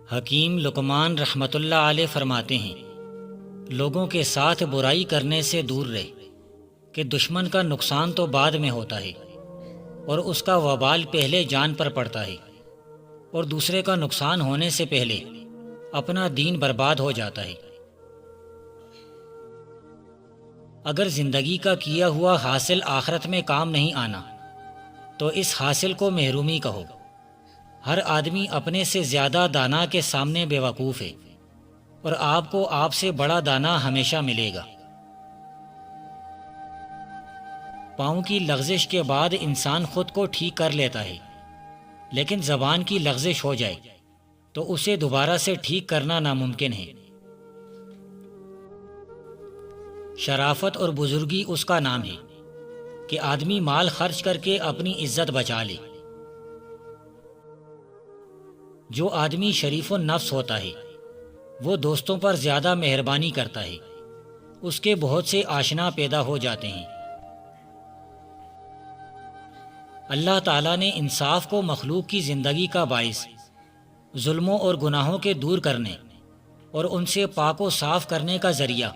حکیم لقمان رحمۃ اللہ علیہ فرماتے ہیں، لوگوں کے ساتھ برائی کرنے سے دور رہ کہ دشمن کا نقصان تو بعد میں ہوتا ہے اور اس کا وبال پہلے جان پر پڑتا ہے، اور دوسرے کا نقصان ہونے سے پہلے اپنا دین برباد ہو جاتا ہے۔ اگر زندگی کا کیا ہوا حاصل آخرت میں کام نہیں آنا تو اس حاصل کو محرومی کہو۔ ہر آدمی اپنے سے زیادہ دانا کے سامنے بے وقوف ہے، اور آپ کو آپ سے بڑا دانا ہمیشہ ملے گا۔ پاؤں کی لغزش کے بعد انسان خود کو ٹھیک کر لیتا ہے، لیکن زبان کی لغزش ہو جائے تو اسے دوبارہ سے ٹھیک کرنا ناممکن ہے۔ شرافت اور بزرگی اس کا نام ہے کہ آدمی مال خرچ کر کے اپنی عزت بچا لے۔ جو آدمی شریف النفس ہوتا ہے وہ دوستوں پر زیادہ مہربانی کرتا ہے، اس کے بہت سے آشنا پیدا ہو جاتے ہیں۔ اللہ تعالیٰ نے انصاف کو مخلوق کی زندگی کا باعث، ظلموں اور گناہوں کے دور کرنے اور ان سے پاک و صاف کرنے کا ذریعہ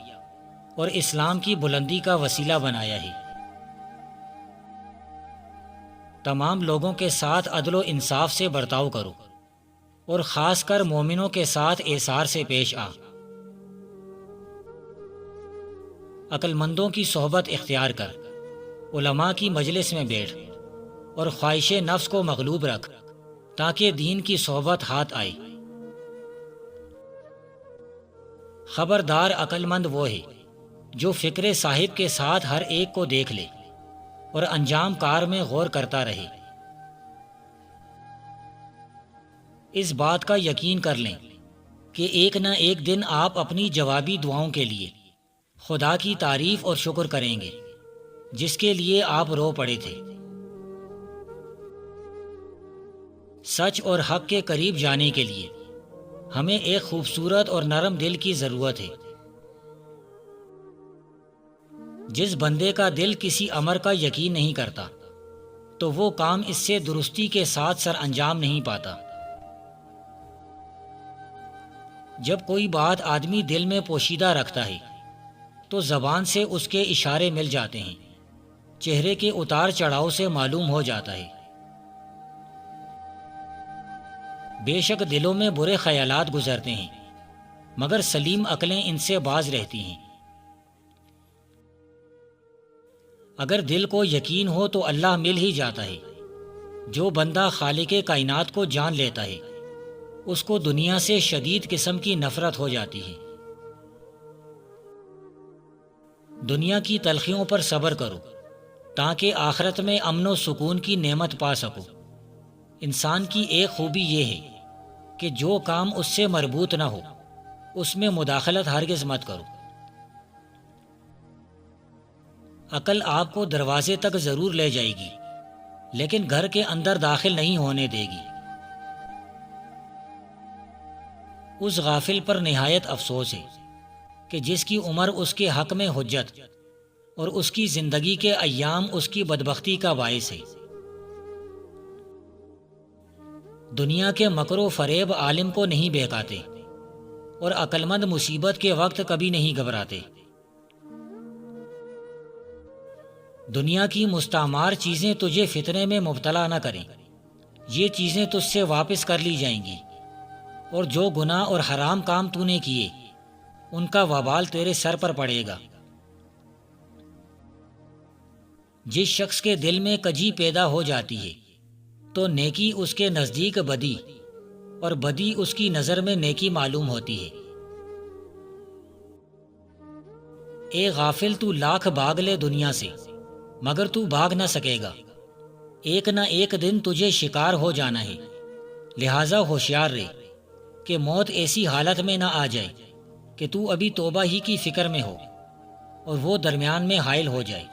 اور اسلام کی بلندی کا وسیلہ بنایا ہے۔ تمام لوگوں کے ساتھ عدل و انصاف سے برتاؤ کرو، اور خاص کر مومنوں کے ساتھ ایثار سے پیش آ۔ عقل مندوں کی صحبت اختیار کر، علماء کی مجلس میں بیٹھ، اور خواہش نفس کو مغلوب رکھ تاکہ دین کی صحبت ہاتھ آئے۔ خبردار عقل مند وہ ہے جو فکر صاحب کے ساتھ ہر ایک کو دیکھ لے اور انجام کار میں غور کرتا رہے۔ اس بات کا یقین کر لیں کہ ایک نہ ایک دن آپ اپنی جوابی دعاؤں کے لیے خدا کی تعریف اور شکر کریں گے جس کے لیے آپ رو پڑے تھے۔ سچ اور حق کے قریب جانے کے لیے ہمیں ایک خوبصورت اور نرم دل کی ضرورت ہے۔ جس بندے کا دل کسی امر کا یقین نہیں کرتا تو وہ کام اس سے درستی کے ساتھ سر انجام نہیں پاتا۔ جب کوئی بات آدمی دل میں پوشیدہ رکھتا ہے تو زبان سے اس کے اشارے مل جاتے ہیں، چہرے کے اتار چڑھاؤ سے معلوم ہو جاتا ہے۔ بے شک دلوں میں برے خیالات گزرتے ہیں، مگر سلیم عقلیں ان سے باز رہتی ہیں۔ اگر دل کو یقین ہو تو اللہ مل ہی جاتا ہے۔ جو بندہ خالق کائنات کو جان لیتا ہے اس کو دنیا سے شدید قسم کی نفرت ہو جاتی ہے۔ دنیا کی تلخیوں پر صبر کرو تاکہ آخرت میں امن و سکون کی نعمت پا سکو۔ انسان کی ایک خوبی یہ ہے کہ جو کام اس سے مربوط نہ ہو اس میں مداخلت ہرگز مت کرو۔ عقل آپ کو دروازے تک ضرور لے جائے گی لیکن گھر کے اندر داخل نہیں ہونے دے گی۔ اس غافل پر نہایت افسوس ہے کہ جس کی عمر اس کے حق میں حجت اور اس کی زندگی کے ایام اس کی بدبختی کا باعث ہے۔ دنیا کے مکر و فریب عالم کو نہیں بہکاتے اور عقل مند مصیبت کے وقت کبھی نہیں گھبراتے۔ دنیا کی مستعمار چیزیں تجھے فتنے میں مبتلا نہ کریں، یہ چیزیں تجھ سے واپس کر لی جائیں گی، اور جو گناہ اور حرام کام تو نے کیے ان کا وبال تیرے سر پر پڑے گا۔ جس شخص کے دل میں کجی پیدا ہو جاتی ہے تو نیکی اس کے نزدیک بدی اور بدی اس کی نظر میں نیکی معلوم ہوتی ہے۔ اے غافل، تو لاکھ بھاگ لے دنیا سے مگر تو بھاگ نہ سکے گا۔ ایک نہ ایک دن تجھے شکار ہو جانا ہے، لہٰذا ہوشیار رہ کہ موت ایسی حالت میں نہ آ جائے کہ تو ابھی توبہ ہی کی فکر میں ہو اور وہ درمیان میں حائل ہو جائے۔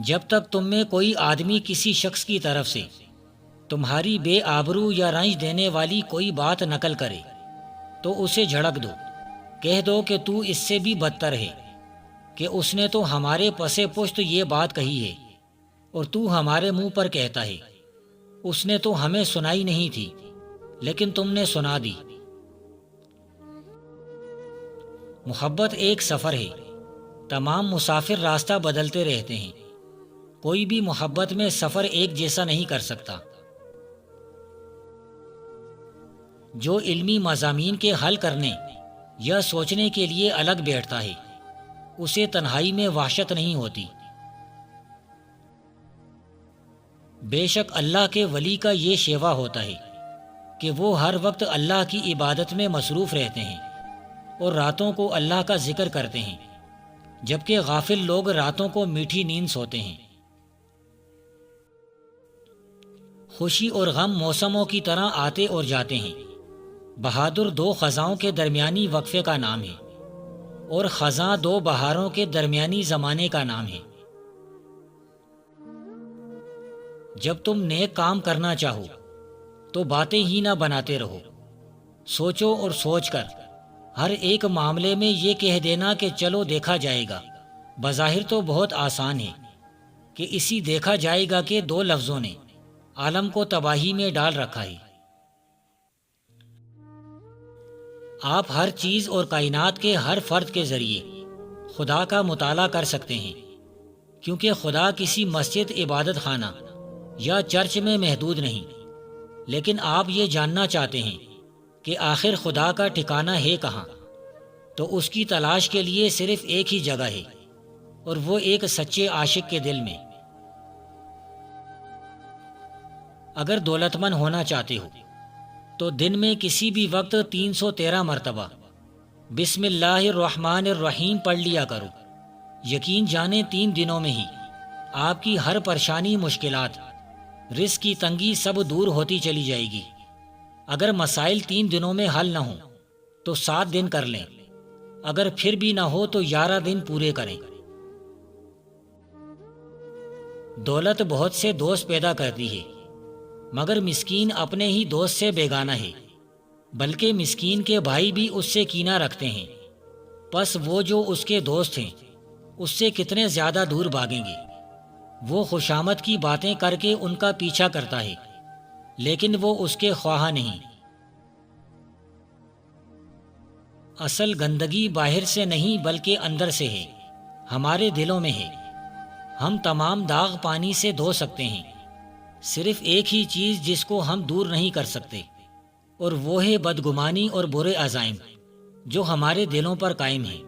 جب تک تم میں کوئی آدمی کسی شخص کی طرف سے تمہاری بے آبرو یا رنج دینے والی کوئی بات نقل کرے تو اسے جھڑک دو، کہہ دو کہ تو اس سے بھی بدتر ہے، کہ اس نے تو ہمارے پس پشت یہ بات کہی ہے اور تو ہمارے منہ پر کہتا ہے۔ اس نے تو ہمیں سنائی نہیں تھی، لیکن تم نے سنا دی۔ محبت ایک سفر ہے، تمام مسافر راستہ بدلتے رہتے ہیں، کوئی بھی محبت میں سفر ایک جیسا نہیں کر سکتا۔ جو علمی مضامین کے حل کرنے یا سوچنے کے لیے الگ بیٹھتا ہے، اسے تنہائی میں وحشت نہیں ہوتی۔ بے شک اللہ کے ولی کا یہ شیوا ہوتا ہے کہ وہ ہر وقت اللہ کی عبادت میں مصروف رہتے ہیں اور راتوں کو اللہ کا ذکر کرتے ہیں، جبکہ غافل لوگ راتوں کو میٹھی نیند سوتے ہیں۔ خوشی اور غم موسموں کی طرح آتے اور جاتے ہیں۔ بہادر دو خزاں کے درمیانی وقفے کا نام ہے، اور خزاں دو بہاروں کے درمیانی زمانے کا نام ہے۔ جب تم نیک کام کرنا چاہو تو باتیں ہی نہ بناتے رہو، سوچو اور سوچ کر ہر ایک معاملے میں یہ کہہ دینا کہ چلو دیکھا جائے گا، بظاہر تو بہت آسان ہے کہ اسی دیکھا جائے گا کے دو لفظوں نے عالم کو تباہی میں ڈال رکھا ہے۔ آپ ہر چیز اور کائنات کے ہر فرد کے ذریعے خدا کا مطالعہ کر سکتے ہیں، کیونکہ خدا کسی مسجد، عبادت خانہ یا چرچ میں محدود نہیں، لیکن آپ یہ جاننا چاہتے ہیں کہ آخر خدا کا ٹھکانہ ہے کہاں، تو اس کی تلاش کے لیے صرف ایک ہی جگہ ہے، اور وہ ایک سچے عاشق کے دل میں۔ اگر دولت مند ہونا چاہتے ہو تو دن میں کسی بھی وقت 313 مرتبہ بسم اللہ الرحمن الرحیم پڑھ لیا کرو۔ یقین جانیں 3 دنوں میں ہی آپ کی ہر پریشانی، مشکلات، رزق کی تنگی سب دور ہوتی چلی جائے گی۔ اگر مسائل 3 دنوں میں حل نہ ہوں تو 7 دن کر لیں، اگر پھر بھی نہ ہو تو 11 دن پورے کریں۔ دولت بہت سے دوست پیدا کرتی ہے، مگر مسکین اپنے ہی دوست سے بیگانہ ہے، بلکہ مسکین کے بھائی بھی اس سے کینہ رکھتے ہیں۔ پس وہ جو اس کے دوست ہیں اس سے کتنے زیادہ دور بھاگیں گے۔ وہ خوشامد کی باتیں کر کے ان کا پیچھا کرتا ہے، لیکن وہ اس کے خواہاں نہیں۔ اصل گندگی باہر سے نہیں بلکہ اندر سے ہے، ہمارے دلوں میں ہے۔ ہم تمام داغ پانی سے دھو سکتے ہیں، صرف ایک ہی چیز جس کو ہم دور نہیں کر سکتے، اور وہ ہے بدگمانی اور برے عزائم جو ہمارے دلوں پر قائم ہیں۔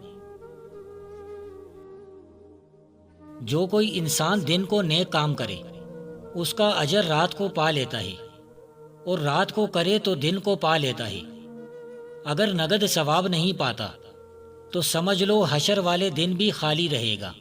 جو کوئی انسان دن کو نیک کام کرے اس کا اجر رات کو پا لیتا ہے، اور رات کو کرے تو دن کو پا لیتا ہے۔ اگر نقد ثواب نہیں پاتا تو سمجھ لو حشر والے دن بھی خالی رہے گا۔